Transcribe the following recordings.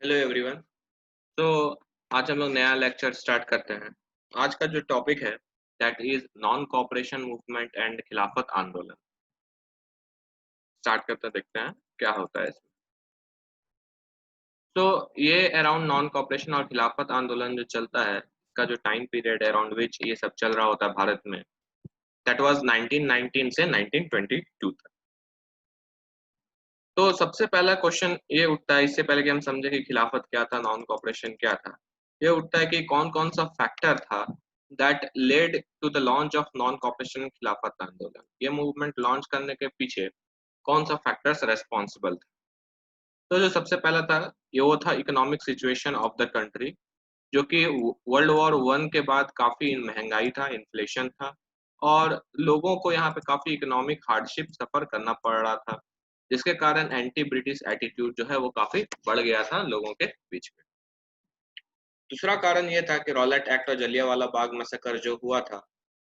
Hello everyone. तो आज हम लोग नया लेक्चर स्टार्ट करते हैं। आज का जो टॉपिक है that is non cooperation movement and खिलाफत आंदोलन। स्टार्ट करते देखते हैं क्या होता है इसमें। तो ये अराउंड नॉन कॉपरेशन और खिलाफत आंदोलन जो चलता है का जो टाइम पीरियड अराउंड विच ये सब चल रहा होता है भारत में, दैट वाज 1919 से 1922 तक। तो सबसे पहला क्वेश्चन ये उठता है, इससे पहले कि हम समझे कि खिलाफत क्या था, नॉन कॉपरेशन क्या था, ये उठता है कि कौन कौन सा फैक्टर था that led to the launch of non cooperation Khilafat आंदोलन। ये मूवमेंट लॉन्च करने के पीछे कौन सा फैक्टर्स रेस्पॉन्सिबल थे। तो जो सबसे पहला था ये वो था economic situation of the country, जो कि वर्ल्ड वॉर वन के बाद काफी महंगाई था, इन्फ्लेशन था, और लोगों को यहाँ पे काफी इकोनॉमिक हार्डशिप सफर करना पड़ रहा था, जिसके कारण एंटी ब्रिटिश एटीट्यूड जो है वो काफी बढ़ गया था लोगों के बीच में। दूसरा कारण ये था कि रॉलेट एक्ट और जलियांवाला बाग मैसेकर जो हुआ था,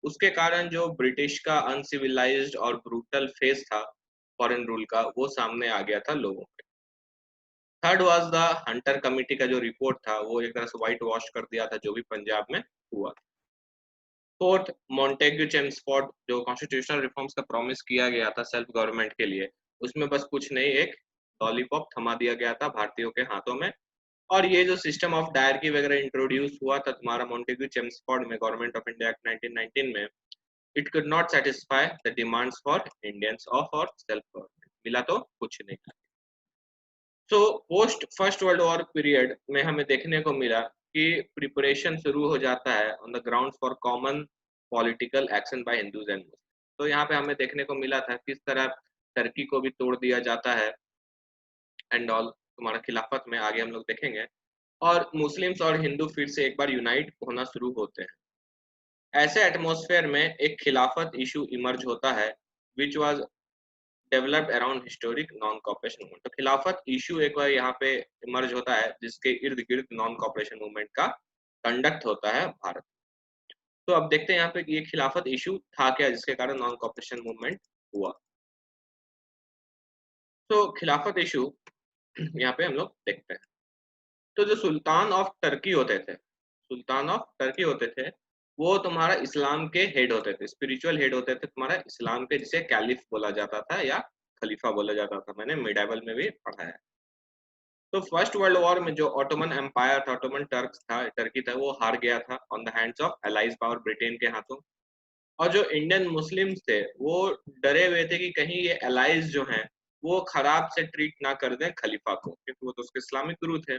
उसके कारण जो ब्रिटिश का अनसिविलाइज्ड और ब्रूटल फेस था फॉरेन रूल का, वो सामने आ गया था लोगों के। Third was the Hunter committee का जो रिपोर्ट था वो एक तरह से व्हाइट वॉश कर दिया था जो भी पंजाब में हुआ। फोर्थ, मॉन्टेग्यू चेम्सफोर्ड जो कॉन्स्टिट्यूशनल रिफॉर्म्स का प्रॉमिस किया गया था सेल्फ गवर्नमेंट के लिए, उसमें बस कुछ नहीं, एक लॉलीपॉप थमा दिया गया था भारतीयों के हाथों में। और ये जो सिस्टम ऑफ डायरकी वगैरह इंट्रोड्यूस हुआ था तुम्हारा मॉन्टेग्यू चेम्सफोर्ड में गवर्नमेंट ऑफ इंडिया एक्ट 1919 में, it could not satisfy the demands for Indians of और सेल्फ गवर्नमेंट, मिला तो कुछ नहीं। So post first world war period में हमें देखने को मिला कि प्रिपरेशन शुरू हो जाता है on the ground for common political action by Hindus and Muslim. तो यहाँ पे हमें देखने को मिला था किस तरह टर्की को भी तोड़ दिया जाता है एंड ऑल, तुम्हारा खिलाफत में आगे हम लोग देखेंगे। और मुस्लिम्स और हिंदू फिर से एक बार यूनाइट होना शुरू होते हैं। ऐसे एटमॉस्फेयर में एक खिलाफत इशू इमर्ज होता है which was developed around historic non cooperation movement. तो खिलाफत इशू एक बार यहाँ पे इमर्ज होता है जिसके इर्द गिर्द नॉन कॉपरेशन मूवमेंट का कंडक्ट होता है भारत। तो अब देखते हैं यहाँ पे ये खिलाफत इशू था क्या जिसके कारण नॉन कॉपरेशन मूवमेंट हुआ। तो खिलाफत इशू यहाँ पे हम लोग देखते हैं। तो जो सुल्तान ऑफ टर्की होते थे, सुल्तान ऑफ टर्की होते थे, वो तुम्हारा इस्लाम के हेड होते थे, स्पिरिचुअल हेड होते थे तुम्हारा इस्लाम के, जिसे कैलिफ बोला जाता था या खलीफा बोला जाता था, मैंने मिडाइवल में भी पढ़ा है। तो फर्स्ट वर्ल्ड वॉर में जो ऑटोमन एम्पायर था, ऑटोमन टर्की था, वो हार गया था on the hands of allies power Britain के हाथों। और जो इंडियन मुस्लिम्स थे वो डरे हुए थे कि कहीं ये अलाइज जो हैं वो खराब से ट्रीट ना कर दें खलीफा को, क्योंकि वो तो उसके इस्लामिक गुरु थे।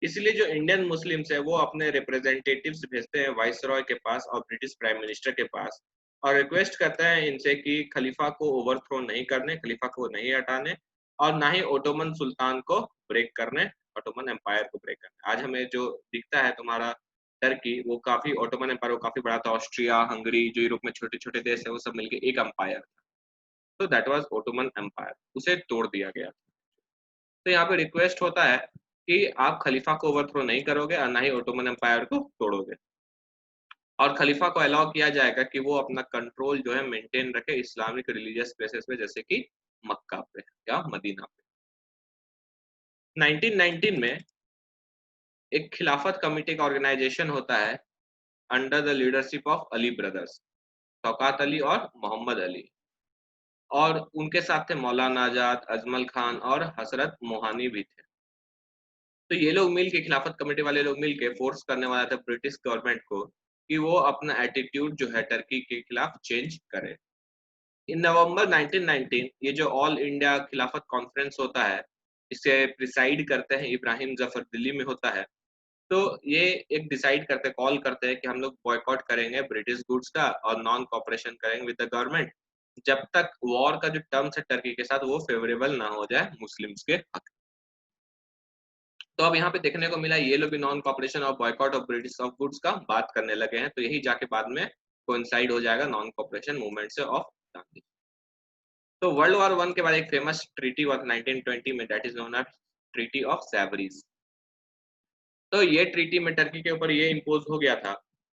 इसलिए जो इंडियन मुस्लिम्स है वो अपने रिप्रेजेंटेटिव्स भेजते हैं वाइसरॉय के पास और ब्रिटिश प्राइम मिनिस्टर के पास, और रिक्वेस्ट करते हैं इनसे कि खलीफा को ओवरथ्रो नहीं करने, खलीफा को नहीं हटाने, और ना ही ओटोमन सुल्तान को ब्रेक करने, ओटोमन एम्पायर को ब्रेक करने। आज हमें जो दिखता है तुम्हारा टर्की, वो काफी ओटोमन एम्पायर वो काफी बड़ा था, ऑस्ट्रिया हंगरी जो यूरोप में छोटे छोटे देश है वो सब मिलकर एक एम्पायर था। तो दैट वाज ओटोमन एम्पायर, उसे तोड़ दिया गया। तो यहाँ पे रिक्वेस्ट होता है कि आप खलीफा को ओवरथ्रो नहीं करोगे और ना ही ओटोमन एम्पायर को तोड़ोगे, और खलीफा को अलाउ किया जाएगा कि वो अपना कंट्रोल जो है मेंटेन रखे इस्लामिक रिलीजियस प्लेसेस पे, जैसे कि मक्का पे या मदीना पे। 1919 में एक खिलाफत कमेटी का ऑर्गेनाइजेशन होता है under the leadership of Ali brothers, Shaukat Ali और मोहम्मद अली, और उनके साथ थे मौलाना आजाद, अजमल खान और हसरत मोहानी भी थे। तो ये लोग मिल के, खिलाफत कमेटी वाले लोग मिल के फोर्स करने वाला था ब्रिटिश गवर्नमेंट को कि वो अपना एटीट्यूड जो है टर्की के खिलाफ चेंज करे। इन नवंबर 1919 ये जो ऑल इंडिया खिलाफत कॉन्फ्रेंस होता है, इसे प्रिसाइड करते हैं इब्राहिम जफर, दिल्ली में होता है। तो ये एक डिसाइड करते, कॉल करते हैं कि हम लोग बॉयकॉट करेंगे ब्रिटिश गुड्स का और नॉन कॉपरेशन करेंगे विद द गवर्नमेंट जब तक वॉर का जो टर्म्स है टर्की के साथ वो फेवरेबल ना हो जाए मुस्लिम्स के हक। तो अब यहाँ पे देखने को मिला ये लोग भी नॉन कॉपरेशन और boycott of British of goods का बात करने लगे हैं, तो यही जाके बाद में कोइंसाइड हो जाएगा नॉन कॉपरेशन मूवमेंट से ऑफ गांधी। तो वर्ल्ड वॉर वन के बाद एक फेमस ट्रीटी हुआ था 1920 में, that is known as treaty of Sevres. तो ये ट्रीटी में टर्की के ऊपर ये इम्पोज हो गया था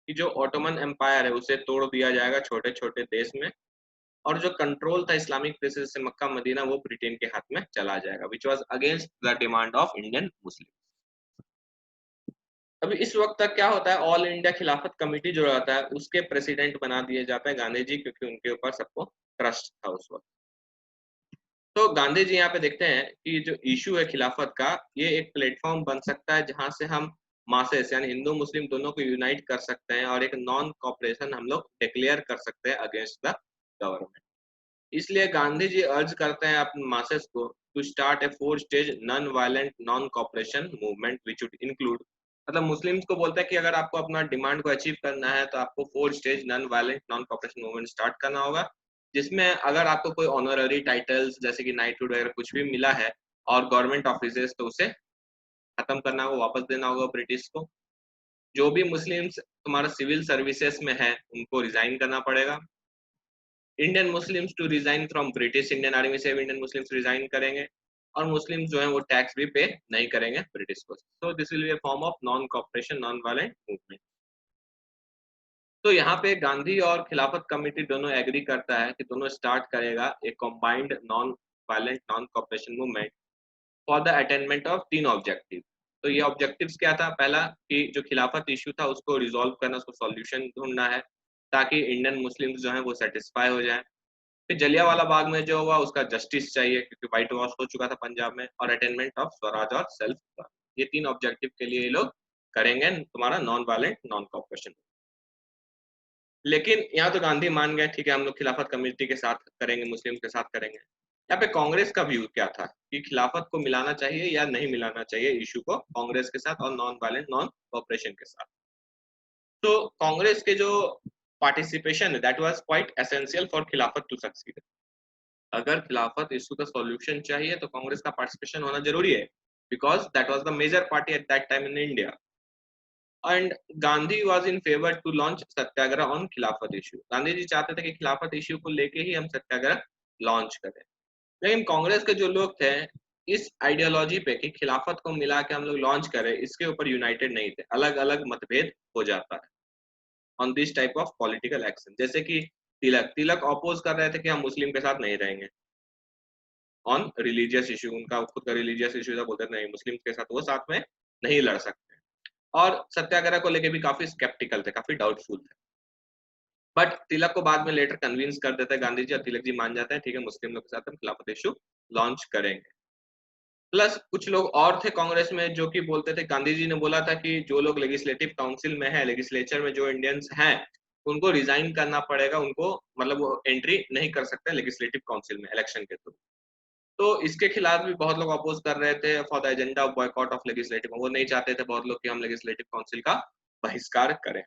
कि जो ऑटोमन एम्पायर है उसे तोड़ दिया जाएगा छोटे छोटे देश में, और जो कंट्रोल था इस्लामिक प्लेसेस से मक्का मदीना वो ब्रिटेन के हाथ में चला जाएगा, which was against the demand of Indian Muslim. अभी इस वक्त तक क्या होता है, ऑल इंडिया खिलाफत कमेटी जो रहता है उसके प्रेसिडेंट बना दिए जाते हैं गांधी जी, क्योंकि उनके ऊपर सबको ट्रस्ट था उस वक्त। तो गांधी जी यहाँ पे देखते हैं कि जो इशू है खिलाफत का, ये एक प्लेटफॉर्म बन सकता है जहां से हम मासेस यानी हिंदू मुस्लिम दोनों को यूनाइट कर सकते हैं और एक नॉन कॉपरेशन हम लोग डिक्लेयर कर सकते हैं अगेंस्ट द गवर्नमेंट। इसलिए गांधी जी अर्ज करते हैं अपने मासेस को to start a 4 stage non violent non cooperation movement which would include, मतलब मुस्लिम्स को बोलते हैं कि अगर आपको अपना डिमांड को अचीव करना है तो आपको 4 stage non violent non cooperation movement start करना होगा, जिसमें अगर आपको कोई ऑनररी टाइटल्स जैसे कि नाइटहुड वगैरह कुछ भी मिला है और गवर्नमेंट ऑफिसेज, तो उसे खत्म करना होगा, वापस देना होगा ब्रिटिश को। जो भी मुस्लिम्स तुम्हारा सिविल सर्विसेज में है उनको रिजाइन करना पड़ेगा। Indian Muslims to resign from British Indian army से इंडियन मुस्लिम्स रिजाइन करेंगे, और मुस्लिम्स जो है वो टैक्स भी पे नहीं करेंगे ब्रिटिश को। So this will be a form of non corporation non violent movement. तो यहाँ पे गांधी और खिलाफत कमेटी दोनों एग्री करता है कि दोनों स्टार्ट करेगा एक combined non violent non cooperation movement for the attainment of 3 objective. तो ये ऑब्जेक्टिव्स क्या था, पहला कि जो खिलाफत इशू था उसको रिजॉल्व करना, उसको सॉल्यूशन ढूंढना है ताकि इंडियन मुस्लिम्स जो है वो सेटिस्फाई हो जाए। फिर जलियांवाला बाग में जो हुआ उसका जस्टिस चाहिए क्योंकि व्हाइट वॉश हो चुका था पंजाब में, और अटेनमेंट ऑफ स्वराज और सेल्फ। ये 3 ऑब्जेक्टिव के लिए ये लोग करेंगे तुम्हारा नॉन वायलेंट नॉन कॉपरेशन। लेकिन यहाँ तो गांधी मान गए, ठीक है हम लोग खिलाफत कमेटी के साथ करेंगे, मुस्लिम के साथ करेंगे। यहाँ पे कांग्रेस का व्यू क्या था कि खिलाफत को मिलाना चाहिए या नहीं मिलाना चाहिए इशू को कांग्रेस के साथ और नॉन वायलेंट नॉन कॉपरेशन के साथ। तो कांग्रेस के जो पार्टिसिपेशन है that was quite essential for खिलाफत टू सक्सीड। अगर खिलाफत इशू का सॉल्यूशन चाहिए तो कांग्रेस का पार्टिसिपेशन होना जरूरी है, because that was the major party at that time in India. And Gandhi was in favour to launch satyagraha on Khilafat issue. Gandhi ji चाहते थे कि खिलाफत इशू को लेके ही हम सत्याग्रह लॉन्च करें। लेकिन कांग्रेस के जो लोग थे इस आइडियोलॉजी पे कि खिलाफत को मिला के हम लोग लॉन्च करें, इसके ऊपर यूनाइटेड नहीं थे, अलग अलग मतभेद हो जाता है on this type of political action. जैसे कि तिलक तिलक अपोज कर रहे थे कि हम मुस्लिम के साथ नहीं रहेंगे ऑन रिलीजियस इशू, उनका खुद का रिलीजियस इशू था, बोलते नहीं मुस्लिम के साथ वो साथ में नहीं लड़ सकते। और सत्याग्रह को लेके भी काफी स्केप्टिकल थे, काफी डाउटफुल थे। बट तिलक को बाद में लेटर कन्विंस कर देते हैं गांधी जी और तिलक जी मान जाते हैं, ठीक है मुस्लिम लोग के साथ हम खिलाफत इशू लॉन्च करेंगे। प्लस कुछ लोग और थे कांग्रेस में जो कि बोलते थे, गांधी जी ने बोला था कि जो लोग लेजिस्लेटिव काउंसिल में है, लेजिस्लेचर में जो इंडियंस हैं उनको रिजाइन करना पड़ेगा, उनको मतलब वो एंट्री नहीं कर सकते लेजिस्लेटिव काउंसिल में इलेक्शन के थ्रू। तो इसके खिलाफ भी बहुत लोग अपोज कर रहे थे for the agenda of boycott of legislative, वो नहीं चाहते थे बहुत लोग कि हम लेजिस्लेटिव काउंसिल का बहिष्कार करें।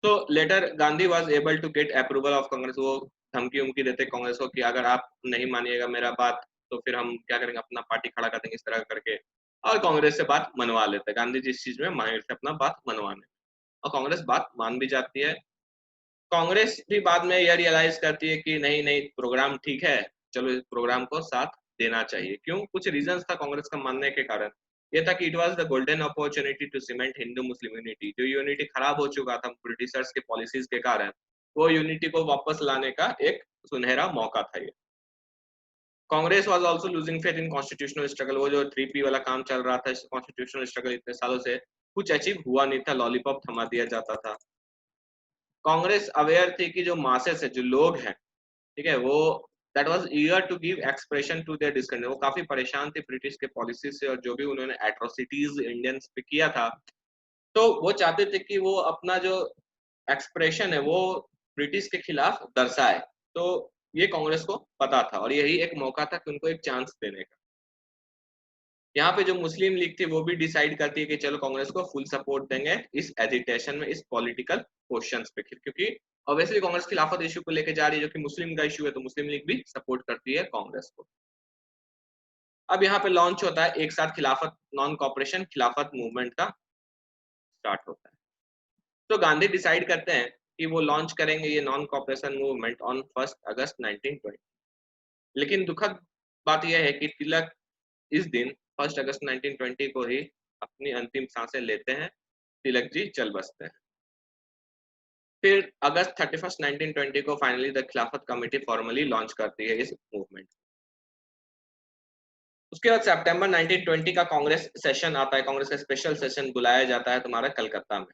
तो later Gandhi was able to get approval of Congress. वो धमकी उमकी देते कांग्रेस को कि अगर आप नहीं मानिएगा मेरा बात तो फिर हम क्या करेंगे, अपना पार्टी खड़ा कर देंगे इस तरह करके। और कांग्रेस से बात मनवा लेते हैं, गांधी जी इस चीज में माहिर थे अपना बात मनवाने, और कांग्रेस बात मान भी जाती है। कांग्रेस भी बाद में यह रियलाइज करती है कि नहीं नहीं प्रोग्राम ठीक है, चलो इस प्रोग्राम को साथ देना चाहिए। क्यों, कुछ रीजंस था कांग्रेस का मानने के कारण। ये था कि it was the golden opportunity to cement Hindu Muslim unity. जो यूनिटी खराब हो चुका था ब्रिटिशर्स के पॉलिसीज के कारण, वो यूनिटी को वापस लाने का एक सुनहरा मौका था ये। Congress was also losing faith in constitutional struggle. वो जो 3P वाला काम चल रहा था कॉन्स्टिट्यूशनल स्ट्रगल इतने सालों से, कुछ अचीव हुआ नहीं था, लॉलीपॉप थमा दिया जाता था। कांग्रेस अवेयर थी कि जो मासेस है, जो लोग हैं, ठीक है, वो that was eager to give expression to their discontent. वो काफी परेशान थे ब्रिटिश के पॉलिसी से और जो भी उन्होंने एट्रोसिटीज इंडियंस पे किया था। तो वो चाहते थे कि वो अपना जो एक्सप्रेशन है वो ब्रिटिश के खिलाफ दर्शाए। तो ये कांग्रेस को पता था और यही एक मौका था कि उनको एक चांस देने का। यहाँ पे जो मुस्लिम लीग थी वो भी डिसाइड करती है कि चलो कांग्रेस को फुल सपोर्ट देंगे इस एजिटेशन में, इस पॉलिटिकल क्वेश्चंस पे, क्योंकि ऑब्वियसली कांग्रेस खिलाफत इशू को लेके जा रही है जो कि मुस्लिम का इशू है, तो मुस्लिम लीग भी सपोर्ट करती है कांग्रेस को। अब यहाँ पे लॉन्च होता है एक साथ खिलाफत नॉन कॉपरेशन खिलाफत मूवमेंट का स्टार्ट होता है। तो गांधी डिसाइड करते हैं कि वो लॉन्च करेंगे ये नॉन कॉपरेशन मूवमेंट ऑन 1 अगस्त 1920। लेकिन दुखद बात यह है कि तिलक इस दिन 1 अगस्त 1920 को ही अपनी अंतिम सांसें लेते हैं, तिलक जी चल बसते हैं। फिर अगस्त 31 1920 को फाइनली द खिलाफत कमेटी फॉर्मली लॉन्च करती है इस मूवमेंट। उसके बाद सितंबर 1920 का कांग्रेस सेशन आता है, कांग्रेस का स्पेशल सेशन बुलाया जाता है तुम्हारा कलकत्ता में।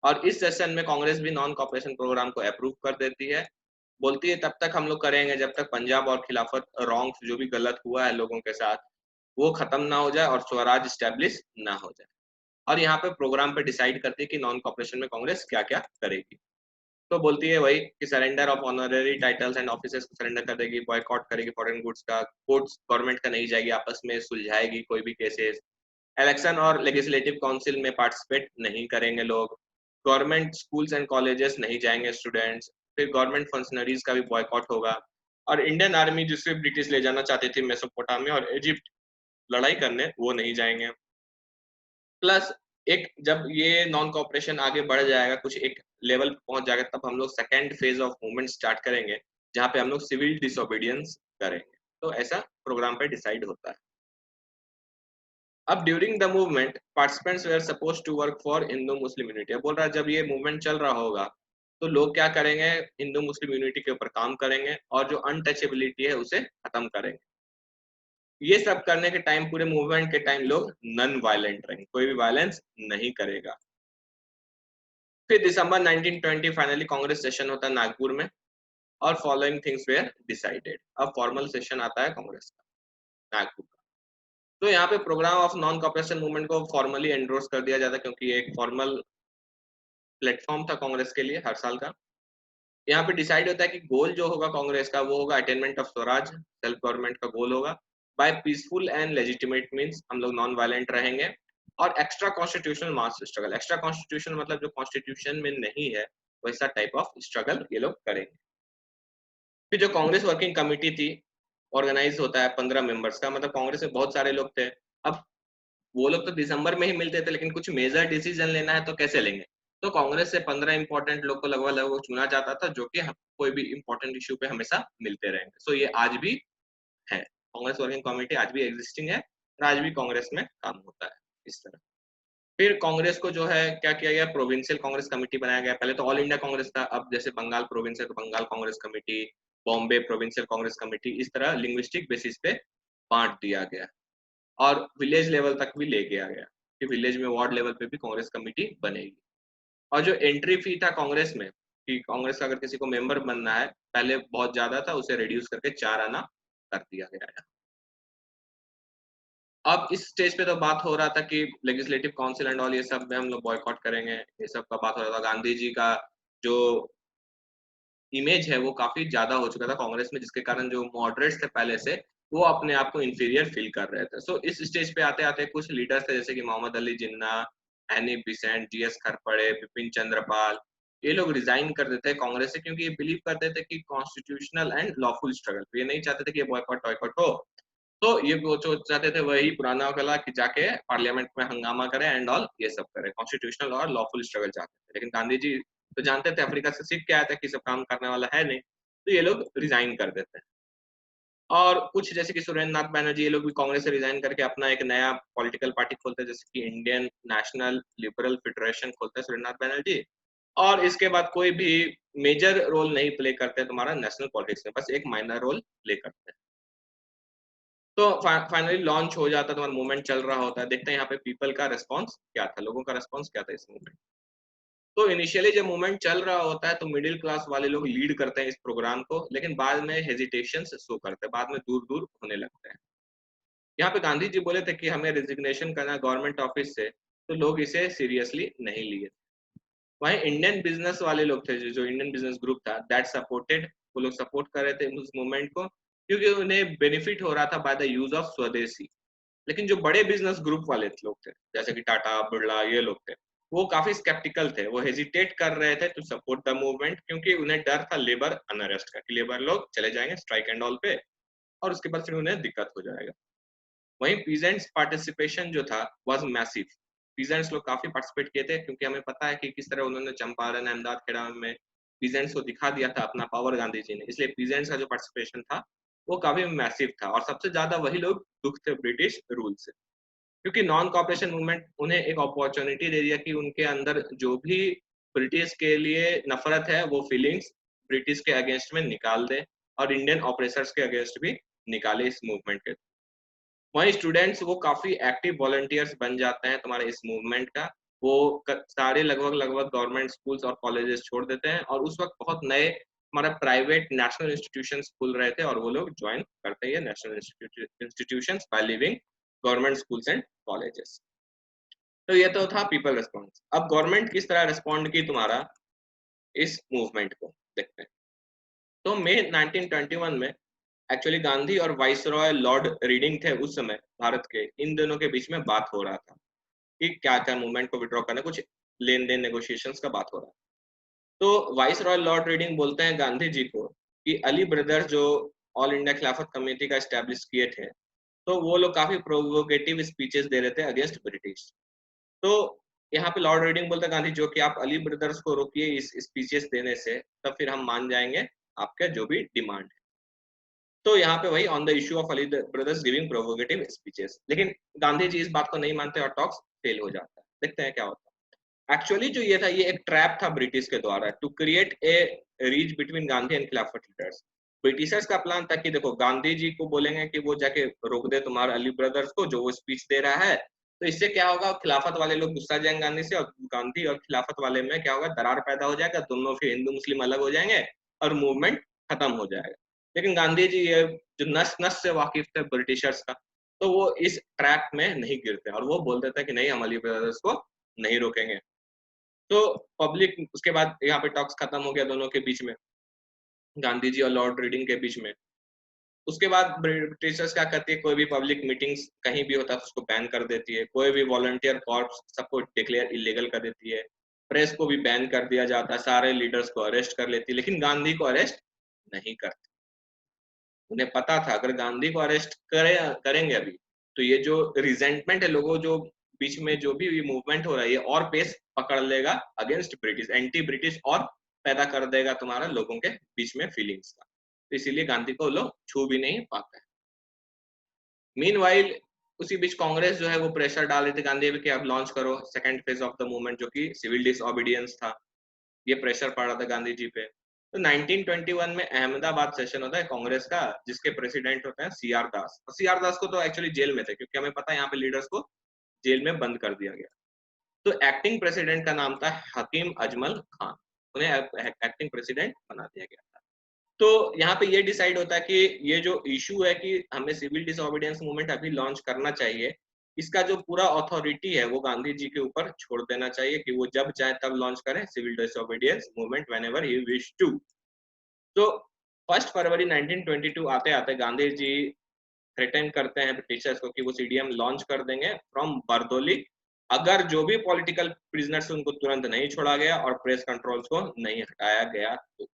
और इस सेशन में कांग्रेस भी नॉन कॉपरेशन प्रोग्राम को अप्रूव कर देती है, बोलती है तब तक हम लोग करेंगे जब तक पंजाब और खिलाफत रॉन्ग्स जो भी गलत हुआ है लोगों के साथ वो खत्म ना हो जाए और स्वराज स्टैब्लिश ना हो जाए। और यहाँ पे प्रोग्राम पे डिसाइड करती है कि नॉन कॉपरेशन में कांग्रेस क्या क्या करेगी। तो बोलती है वही कि surrender of honorary titles and offices को सरेंडर कर देगी, बॉयकॉट करेगी फॉरेन गुड्स का, कोर्ट्स गवर्नमेंट का नहीं जाएगी, आपस में सुलझाएगी कोई भी केसेस, इलेक्शन और लेजिस्लेटिव काउंसिल में पार्टिसिपेट नहीं करेंगे लोग, गवर्नमेंट स्कूल्स एंड कॉलेजेस नहीं जाएंगे स्टूडेंट्स, फिर गवर्नमेंट फंक्शनरीज का भी बॉयकॉट होगा। और इंडियन आर्मी जिससे ब्रिटिश ले जाना चाहती थी मेसोपोटामिया और इजिप्ट लड़ाई करने, वो नहीं जाएंगे। प्लस एक जब ये नॉन कॉपरेशन आगे बढ़ जाएगा, कुछ एक लेवल पे पहुंच जाएगा, तब हम लोग second phase of movement start करेंगे जहाँ पे हम लोग सिविल डिसोबीडियंस करेंगे। तो ऐसा प्रोग्राम पे डिसाइड होता है। अब during the movement participants were suppose to work for Hindu Muslim unity. बोल रहा है जब ये मूवमेंट चल रहा होगा तो लोग क्या करेंगे, हिंदू मुस्लिम यूनिटी के ऊपर काम करेंगे और जो अनटचेबिलिटी है उसे खत्म करेंगे। ये सब करने के टाइम, पूरे मूवमेंट के टाइम लोग नॉन वायलेंट रहेंगे, कोई भी वायलेंस नहीं करेगा। फिर दिसंबर 1920 फाइनली कांग्रेस सेशन होता है नागपुर में और फॉलोइंग थिंग्स वेयर डिसाइडेड। अब फॉर्मल सेशन आता है कांग्रेस का नागपुर का। तो यहाँ पे programme of non cooperation movement को फॉर्मली एंडोर्स कर दिया जाता है क्योंकि ये एक फॉर्मल प्लेटफॉर्म था कांग्रेस के लिए हर साल का। यहाँ पे डिसाइड होता है कि गोल जो होगा कांग्रेस का वो होगा attainment of swaraj, self government का गोल होगा by peaceful and legitimate means, हम लोग नॉन वायलेंट रहेंगे। और extra constitutional mass struggle, extra constitution मतलब जो कॉन्स्टिट्यूशन में नहीं है वैसा टाइप ऑफ स्ट्रगल ये लोग करेंगे। फिर जो कांग्रेस वर्किंग कमेटी थी, ऑर्गेनाइज होता है 15 मेंबर्स का, मतलब कांग्रेस में बहुत सारे लोग थे। अब वो लोग तो दिसंबर में ही मिलते थे लेकिन कुछ मेजर डिसीजन लेना है तो कैसे लेंगे। तो कांग्रेस से 15 इंपॉर्टेंट लोग को लगभग लगभग चुना जाता था जो कि कोई भी इंपॉर्टेंट इश्यू पे हमेशा मिलते रहेंगे। सो ये आज भी है, कांग्रेस वर्किंग कमेटी आज भी एग्जिस्टिंग है और आज भी कांग्रेस में काम होता है इस तरह। फिर कांग्रेस को जो है क्या किया गया, प्रोविंशियल कांग्रेस कमेटी बनाया गया। पहले तो ऑल इंडिया कांग्रेस था, अब जैसे बंगाल प्रोविंस है तो Bengal Congress committee, Bombay provincial Congress committee, इस तरह लिंग्विस्टिक बेसिस पे बांट दिया गया और विलेज लेवल तक भी लेके आ गया कि विलेज में वार्ड लेवल पे भी कांग्रेस कमेटी बनेगी। और जो एंट्री फी था कांग्रेस में कि कांग्रेस का अगर किसी को मेंबर बनना है, पहले बहुत ज्यादा था, उसे रिड्यूस करके 4 आना कर दिया गया है। अब इस स्टेज पे तो बात हो रहा था कि लेजिस्लेटिव काउंसिल एंड ऑल ये सब में हम लोग बॉयकॉट करेंगे, ये सब का बात हो रहा था। गांधी जी का जो इमेज है वो काफी ज्यादा हो चुका था कांग्रेस में, जिसके कारण जो मॉडरेट्स थे पहले से वो अपने आप को इंफीरियर फील कर रहे थे। सो इस स्टेज पे आते आते कुछ लीडर्स थे जैसे कि Mohammad Ali Jinnah, Annie Besant, GS Khaparde, Bipin Chandrapal, ये लोग रिजाइन कर देते कांग्रेस से क्योंकि ये बिलीव करते थे कि कॉन्स्टिट्यूशनल एंड लॉफुल स्ट्रगल, ये नहीं चाहते थे कि ये बॉयकॉट वॉयकॉट हो। तो ये वो जो चाहते थे वही पुराना वाला कि जाके पार्लियामेंट में हंगामा करे एंड ऑल ये सब करे, कॉन्स्टिट्यूशनल और लॉफुल स्ट्रगल चाहते थे। लेकिन गांधी जी तो जानते थे अफ्रीका से सीख के आया था कि सब काम करने वाला है नहीं, तो ये लोग रिजाइन कर देते हैं। और कुछ जैसे कि सुरेंद्र नाथ बैनर्जी, ये लोग भी कांग्रेस से रिजाइन करके अपना एक नया पॉलिटिकल पार्टी खोलते हैं जैसे कि इंडियन नेशनल लिबरल फेडरेशन खोलते हैं सुरेंद्र नाथ बैनर्जी। और इसके बाद कोई भी मेजर रोल नहीं प्ले करते तुम्हारा नेशनल पॉलिटिक्स में, बस एक माइनर रोल प्ले करते हैं। तो फाइनली लॉन्च हो जाता है, तुम्हारा मूवमेंट चल रहा होता है। देखते हैं यहाँ पे पीपल का रिस्पांस क्या था, लोगों का रिस्पांस क्या था इस मूवमेंट। तो इनिशियली जब मूवमेंट चल रहा होता है तो मिडिल क्लास वाले लोग लीड करते हैं इस प्रोग्राम को, लेकिन बाद में हेजिटेशन शो करते हैं, बाद में दूर दूर होने लगते हैं। यहाँ पे गांधी जी बोले थे कि हमें रिजिग्नेशन करना गवर्नमेंट ऑफिस से, तो लोग इसे सीरियसली नहीं लिए। वहीं इंडियन बिजनेस वाले लोग थे, जो इंडियन बिजनेस ग्रुप था दैट सपोर्टेड, वो लोग सपोर्ट कर रहे थे उस मूवमेंट को क्योंकि उन्हें बेनिफिट हो रहा था बाय द यूज ऑफ स्वदेशी। लेकिन जो बड़े बिजनेस ग्रुप वाले लोग थे जैसे कि टाटा बिरला ये लोग थे, वो काफी स्केप्टिकल थे, वो हेजिटेट कर रहे थे टू सपोर्ट द मूवमेंट क्योंकि उन्हें डर था लेबर अनरेस्ट का, कि लेबर लोग चले जाएंगे स्ट्राइक एंड ऑल पे और उसके बाद फिर उन्हें दिक्कत हो जाएगा। वहीं पीजेंट्स पार्टिसिपेशन जो था वाज मैसिव, पीजेंट्स लोग काफी पार्टिसिपेट किए थे क्योंकि हमें पता है कि किस तरह उन्होंने चंपारण अहमदाबाद खेड़ा में पीजेंट्स को दिखा दिया था अपना पावर गांधी जी ने, इसलिए पीजेंट्स का जो पार्टिसिपेशन था वो काफी मैसिव था। और सबसे ज्यादा वही लोग दुख थे ब्रिटिश रूल से, क्योंकि नॉन कॉपरेशन मूवमेंट उन्हें एक अपॉर्चुनिटी दे दिया कि उनके अंदर जो भी ब्रिटिश के लिए नफरत है वो फीलिंग्स ब्रिटिश के अगेंस्ट में निकाल दे और इंडियन ऑपरेसर्स के अगेंस्ट भी निकाले इस मूवमेंट के। वहीं स्टूडेंट्स वो काफी एक्टिव वॉलंटियर्स बन जाते हैं तुम्हारे इस मूवमेंट का। वो सारे लगभग लगभग गवर्नमेंट स्कूल्स और कॉलेजेस छोड़ देते हैं, और उस वक्त बहुत नए हमारा प्राइवेट नेशनल इंस्टीट्यूशंस खुल रहे थे, और वो लोग ज्वाइन करते हैं national institutions by living government schools and colleges. तो ये तो था पीपल रिस्पॉन्स। अब गवर्नमेंट किस तरह रिस्पॉन्ड की तुम्हारा इस मूवमेंट को देखते हैं। तो मई 1921 में एक्चुअली गांधी और वाइसरॉय लॉर्ड रीडिंग थे उस समय भारत के, इन दोनों के बीच में बात हो रहा था कि क्या क्या मूवमेंट को विड्रॉ करना, कुछ लेन देन नेगोशिएशंस का बात हो रहा है। तो वाइस रॉय लॉर्ड रीडिंग बोलते हैं गांधी जी को कि अली ब्रदर्स जो ऑल इंडिया खिलाफत कमेटी का स्टैब्लिश किए थे, तो वो लोग काफी प्रोवोकेटिव स्पीचेस दे रहे थे अगेंस्ट ब्रिटिश। तो यहाँ पे लॉर्ड रीडिंग बोलते हैं गांधी जो कि आप अली ब्रदर्स को रोकिए इस स्पीचेस देने से, तब फिर हम मान जाएंगे आपका जो भी डिमांड है। तो यहाँ पे वही on the issue of Ali brothers giving provocative speeches, लेकिन गांधी जी इस बात को नहीं मानते और टॉक्स फेल हो जाता है। देखते हैं क्या होता है। एक्चुअली जो ये था, ये एक ट्रैप था ब्रिटिश के द्वारा टू क्रिएट ए रीच between Gandhi and Khilafat leaders. Britishers का प्लान था कि देखो गांधी जी को बोलेंगे कि वो जाके रोक दे तुम्हारे अली ब्रदर्स को जो वो स्पीच दे रहा है, तो इससे क्या होगा, खिलाफत वाले लोग गुस्सा जाएंगे गांधी से, और गांधी और खिलाफत वाले में क्या होगा, दरार पैदा हो जाएगा, दोनों फिर हिंदू मुस्लिम अलग हो जाएंगे और मूवमेंट खत्म हो जाएगा। लेकिन गांधी जी ये जो नस नस से वाकिफ थे ब्रिटिशर्स का, तो वो इस ट्रैप में नहीं गिरते और वो बोल देते हैं कि नहीं, हम अली ब्रदर्स को नहीं रोकेंगे। तो पब्लिक उसके बाद यहाँ पे टॉक्स खत्म हो गया दोनों के बीच में, गांधी जी और लॉर्ड रीडिंग के बीच में। उसके बाद ब्रिटिशर्स क्या करती है, कोई भी पब्लिक मीटिंग्स कहीं भी होता है उसको बैन कर देती है, कोई भी वॉलंटियर कॉर्प्स सबको डिक्लेयर इलीगल कर देती है, प्रेस को भी बैन कर दिया जाता है, सारे लीडर्स को अरेस्ट कर लेती है, लेकिन गांधी को अरेस्ट नहीं करती। उन्हें पता था अगर गांधी को अरेस्ट करेंगे अभी, तो ये जो रिजेंटमेंट है लोगों जो बीच में जो भी मूवमेंट हो रहा है, ये और पेस पकड़ लेगा अगेंस्ट ब्रिटिश, एंटी ब्रिटिश और पैदा कर देगा तुम्हारा लोगों के बीच में फीलिंग्स का। तो इसीलिए गांधी को लोग छू भी नहीं पाते। मीनवाइल उसी बीच कांग्रेस जो है वो प्रेशर डाल रही थी गांधी कि आप लॉन्च करो second phase of the movement, जो कि सिविल डिसओबीडियंस था। ये प्रेशर पड़ रहा था गांधी जी पे। तो 1921 में अहमदाबाद सेशन होता है कांग्रेस का, जिसके प्रेसिडेंट होते हैं सी आर दास। और सी आर दास को तो एक्चुअली जेल में थे, क्योंकि हमें पता है यहाँ पे लीडर्स को जेल में बंद कर दिया गया। तो एक्टिंग प्रेसिडेंट का नाम था हकीम अजमल खान, उन्हें एक्टिंग प्रेसिडेंट बना दिया गया था। तो यहाँ पे ये डिसाइड होता है कि ये जो इशू है कि हमें सिविल डिसओबीडियंस मूवमेंट अभी लॉन्च करना चाहिए, इसका जो पूरा अथॉरिटी है वो गांधी जी के ऊपर छोड़ देना चाहिए कि वो जब चाहे तब लॉन्च करें civil disobedience movement whenever he wish to. तो 1 फरवरी 1922 आते आते गांधी जी थ्रेटन करते हैं ब्रिटिशर्स को कि वो सीडीएम लॉन्च कर देंगे फ्रॉम बरदोली, अगर जो भी पॉलिटिकल प्रिजनर्स उनको तुरंत नहीं छोड़ा गया और प्रेस कंट्रोल्स को नहीं हटाया गया। तो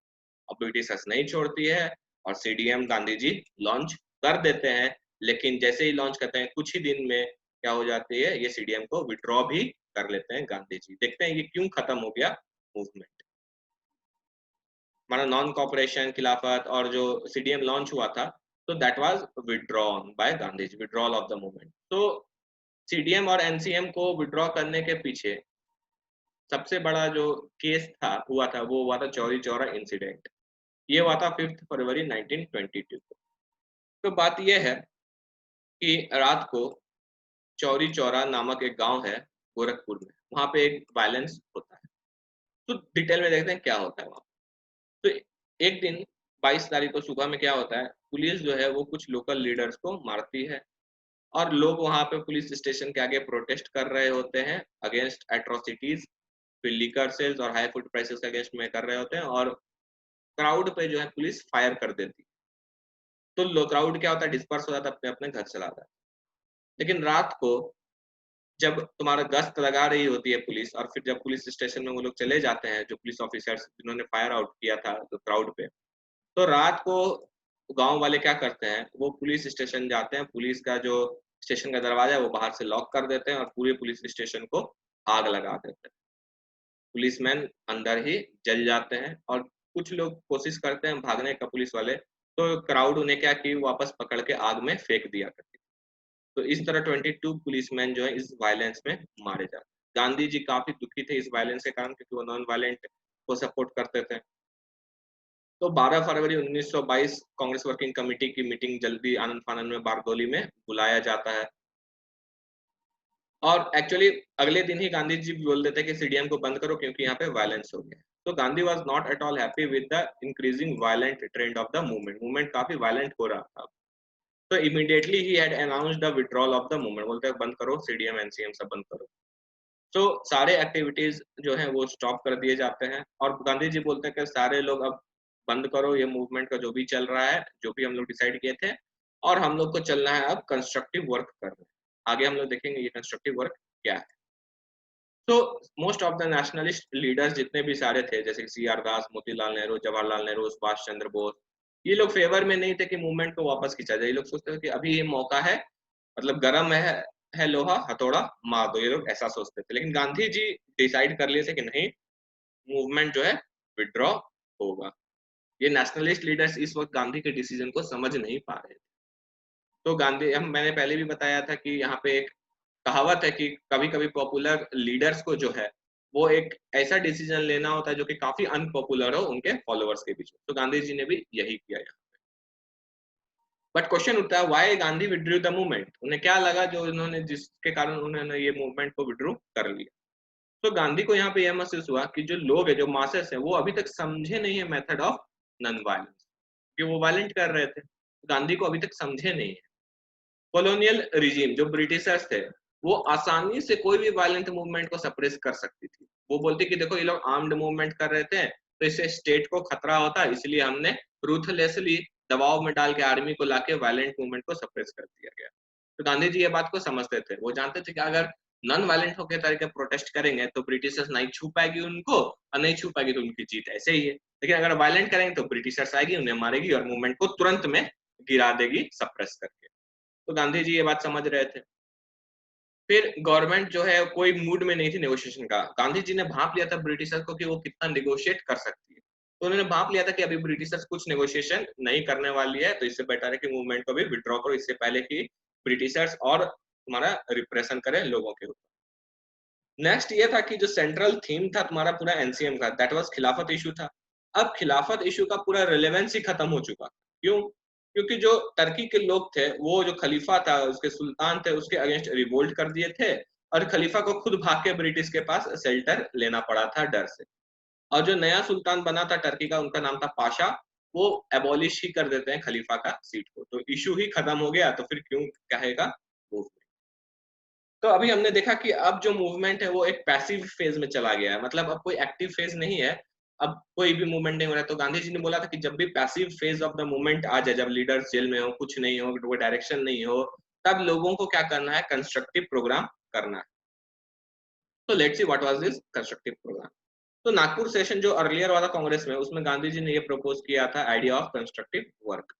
अब ब्रिटिशर्स नहीं छोड़ती है और सीडीएम गांधी जी लॉन्च कर देते हैं। लेकिन जैसे ही लॉन्च करते हैं कुछ ही दिन में क्या हो जाती है, ये सीडीएम को विड्रॉ भी कर लेते हैं गांधी जी। देखते हैं ये क्यों खत्म हो गया मूवमेंट। हमारा नॉन कॉपरेशन खिलाफत और जो सीडीएम लॉन्च हुआ था, तो that was withdrawn by Gandhi ji, withdrawal of the movement. तो सीडीएम और एनसीएम को विड्रॉ करने के पीछे सबसे बड़ा जो केस था हुआ था, वो हुआ था चौरी चौरा इंसिडेंट। ये हुआ था 5 फरवरी 1922 को। तो बात यह है कि रात को चौरी चौरा नामक एक गांव है गोरखपुर में, वहां पे एक वायलेंस होता है। तो डिटेल में देखते हैं क्या होता है वहां। तो एक दिन 22 तारीख को सुबह में क्या होता है, पुलिस जो है वो कुछ लोकल लीडर्स को मारती है, और लोग वहां पे पुलिस स्टेशन के आगे प्रोटेस्ट कर रहे होते हैं अगेंस्ट एट्रोसिटीज, फिर लीकर सेल्स और हाई फूड प्राइसेस के अगेंस्ट में कर रहे होते हैं, और क्राउड पे जो है पुलिस फायर कर देती है। तो क्राउड क्या होता है, डिस्पर्स हो जाता है, अपने अपने घर चला जाता है। लेकिन रात को जब तुम्हारा गश्त लगा रही होती है पुलिस, और फिर जब पुलिस स्टेशन में वो लोग चले जाते हैं जो पुलिस ऑफिसर्स जिन्होंने फायर आउट किया था तो क्राउड पे, तो रात को गांव वाले क्या करते हैं, वो पुलिस स्टेशन जाते हैं, पुलिस का जो स्टेशन का दरवाजा है वो बाहर से लॉक कर देते हैं और पूरे पुलिस स्टेशन को आग लगा देते हैं। पुलिसमैन अंदर ही जल जाते हैं, और कुछ लोग कोशिश करते हैं भागने का पुलिस वाले, तो क्राउड उन्हें क्या की वापस पकड़ के आग में फेंक दिया करती। तो इस तरह 22 पुलिसमैन जो है इस वायलेंस में मारे जाते। गांधी जी काफी दुखी थे इस वायलेंस के कारण, क्योंकि वो नॉन वायलेंट को सपोर्ट करते थे। तो 12 फरवरी 1922 कांग्रेस वर्किंग कमेटी की मीटिंग जल्दी आनंद फानंद में बारडोली में बुलाया जाता है और एक्चुअली अगले दिन ही गांधी जी बोल देते हैं कि सीडीएम को बंद करो क्योंकि यहाँ पे वायलेंस हो गया। तो Gandhi was not at all happy with the increasing violent trend of the movement. Movement काफी वायलेंट हो रहा था। तो immediately he had announced the withdrawal of the movement. बोलते हैं बंद करो, सीडीएम एनसीएम सब बंद करो। तो सारे एक्टिविटीज जो है वो स्टॉप कर दिए जाते हैं और गांधी जी बोलते हैं कि सारे लोग अब बंद करो ये मूवमेंट का जो भी चल रहा है, जो भी हम लोग डिसाइड किए थे, और हम लोग को चलना है अब कंस्ट्रक्टिव वर्क करना। आगे हम लोग देखेंगे ये कंस्ट्रक्टिव वर्क क्या है। तो most of the nationalist leaders जितने भी सारे थे, जैसे सी आर दास, मोतीलाल नेहरू, जवाहरलाल नेहरू, सुभाष चंद्र बोस, ये लोग फेवर में नहीं थे कि मूवमेंट को वापस खींचा जाए। ये लोग सोचते थे कि अभी ये मौका है, मतलब गर्म है लोहा, हथौड़ा मार दो, ये लोग ऐसा सोचते थे। लेकिन गांधी जी डिसाइड कर लिए थे कि नहीं, मूवमेंट जो है विड्रॉ होगा। ये नेशनलिस्ट लीडर्स इस वक्त गांधी के डिसीजन को समझ नहीं पा रहे थे। तो गांधी, हम मैंने पहले भी बताया था कि यहाँ पे एक कहावत है कि कभी कभी पॉपुलर लीडर्स को जो है वो एक ऐसा डिसीजन लेना होता है जो कि काफी अनपॉपुलर हो उनके फॉलोअर्स के बीच में। तो गांधी जी ने भी यही किया यहाँ। बट क्वेश्चन उठता है why Gandhi withdrew the movement. उन्हें क्या लगा जो उन्होंने, जिसके कारण उन्होंने ये मूवमेंट को विड्रू कर लिया। तो गांधी को यहाँ पे यह महसूस हुआ कि जो लोग है, जो मासेस है, वो अभी तक समझे नहीं है मेथड ऑफ नॉन वायलेंस, कि वो वायलेंट कर रहे थे, गांधी को अभी तक समझे नहीं है। कॉलोनियल रिजीम जो ब्रिटिशर्स थे, वो आसानी से कोई भी वायलेंट मूवमेंट को सप्रेस कर सकती थी। वो बोलती कि देखो ये लोग आर्म्ड मूवमेंट कर रहे थे तो इससे स्टेट को खतरा होता है, इसलिए हमने रूथलेसली दबाव में डाल के आर्मी को लाके वायलेंट मूवमेंट को सप्रेस कर दिया गया। तो गांधी जी ये बात को समझते थे। वो जानते थे कि अगर नॉन वायलेंट होकर तरीके प्रोटेस्ट करेंगे तो ब्रिटिशर्स नहीं छू पाएगी उनको, और नहीं छू पाएगी तो उनकी जीत ऐसे ही है। लेकिन अगर वायलेंट करेंगे तो ब्रिटिशर्स आएगी, उन्हें मारेगी और मूवमेंट को तुरंत में गिरा देगी सप्रेस करके। तो गांधी जी ये बात समझ रहे थे। फिर गवर्नमेंट जो है कोई मूड में नहीं थी नेगोशिएशन का। गांधी जी ने भांप लिया था ब्रिटिशर्स को कि वो कितना नेगोशिएट कर सकती है। तो उन्होंने भांप लिया था कि अभी ब्रिटिशर्स कुछ नेगोशिएशन नहीं करने वाली है, तो इससे बेटर है कि मूवमेंट को भी विड्रॉ करो, इससे पहले कि ब्रिटिशर्स और तुम्हारा रिप्रेशन करें लोगों के ऊपर। नेक्स्ट ये था कि जो सेंट्रल थीम था तुम्हारा पूरा एनसीएम का, दैट वाज खिलाफत इशू था। अब खिलाफत इशू का पूरा रिलेवेंस ही खत्म हो चुका। क्यों? क्योंकि जो टर्की के लोग थे, वो जो खलीफा था, उसके सुल्तान थे, उसके अगेंस्ट रिवोल्ट कर दिए थे और खलीफा को खुद भाग के ब्रिटिश के पास शेल्टर लेना पड़ा था डर से। और जो नया सुल्तान बना था टर्की का, उनका नाम था पाशा, वो एबॉलिश ही कर देते हैं खलीफा का सीट को। तो इशू ही खत्म हो गया, तो फिर क्यों कहेगा वो। तो अभी हमने देखा कि अब जो मूवमेंट है वो एक पैसिव फेज में चला गया है, मतलब अब कोई एक्टिव फेज नहीं है। अब कोई भी मूवमेंट नहीं हो रहा है। तो गांधी जी ने बोला था कि जब भी passive phase of the movement आ जाए, जब लीडर्स जेल में हो, कुछ नहीं हो, कोई डायरेक्शन नहीं हो, तब लोगों को क्या करना है, कंस्ट्रक्टिव प्रोग्राम करना है। तो let's see what was this constructive programme. तो नागपुर सेशन जो अर्लियर वाला कांग्रेस में, उसमें गांधी जी ने ये प्रपोज किया था idea of constructive work,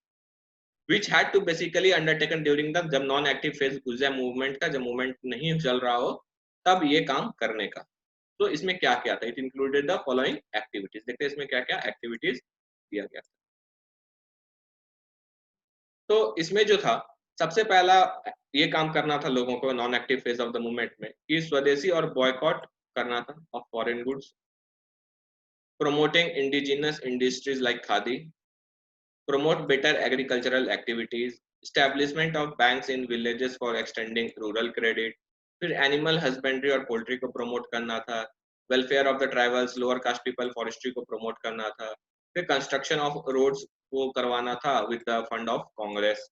which had to basically undertaken during the, जब नॉन एक्टिव फेज घुस जाए मूवमेंट का, जब मूवमेंट नहीं चल रहा हो, तब ये काम करने का। तो इसमें क्या क्या था, it included the following activities. देखते हैं इसमें क्या क्या एक्टिविटीज किया गया। तो इसमें जो था, सबसे पहला ये काम करना था लोगों को non active phase of the movement में, कि स्वदेशी और बॉयकॉट करना था of foreign goods, promoting indigenous industries like khadi, promote better agricultural activities, establishment of banks in villages for extending rural credit, फिर एनिमल हस्बेंड्री और पोल्ट्री को promote करना था, welfare of the tribals, lower caste people, forestry को promote करना था, फिर construction of roads को करवाना था with the fund of Congress,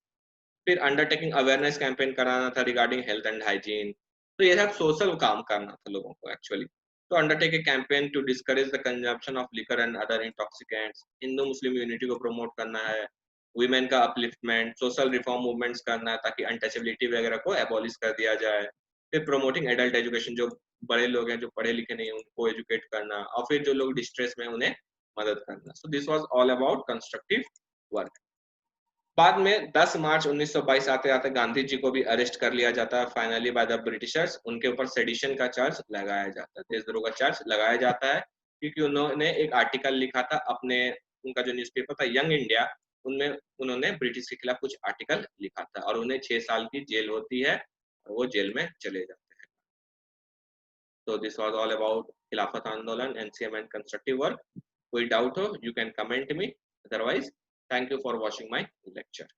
फिर अंडरटेकिंग अवेयरनेस कैंपेन कराना था रिगार्डिंग हेल्थ एंड हाइजीन। तो ये सब सोशल काम करना था लोगों को एक्चुअली। तो undertake a campaign to discourage the consumption of liquor and other intoxicants, Hindu Muslim unity को प्रमोट करना है, वुमेन का अपलिफ्टमेंट, सोशल रिफॉर्म मूवमेंट्स करना है ताकि अनटचेबिलिटी वगैरह को एबॉलिश कर दिया जाए, फिर प्रमोटिंग एडल्ट एजुकेशन, जो बड़े लोग हैं जो पढ़े लिखे नहीं उनको एजुकेट करना, और फिर जो लोग डिस्ट्रेस में उन्हें मदद करना। So this was all about constructive work. बाद में 10 मार्च 1922 आते आते गांधी जी को भी अरेस्ट कर लिया जाता है फाइनली बाय द ब्रिटिशर्स। उनके ऊपर सेडिशन का चार्ज लगाया जाता है, देशद्रोह का चार्ज लगाया जाता है, क्योंकि उन्होंने एक आर्टिकल लिखा था अपने, उनका जो न्यूज़पेपर था यंग इंडिया, उनमें उन्होंने ब्रिटिश के खिलाफ कुछ आर्टिकल लिखा था और उन्हें 6 साल की जेल होती है और वो जेल में चले जाते हैं। तो दिस वाज ऑल अबाउट खिलाफत आंदोलन, एनसीएम एंड कंस्ट्रक्टिव वर्क। कोई डाउट हो you can comment me, Otherwise, thank you for watching my lecture.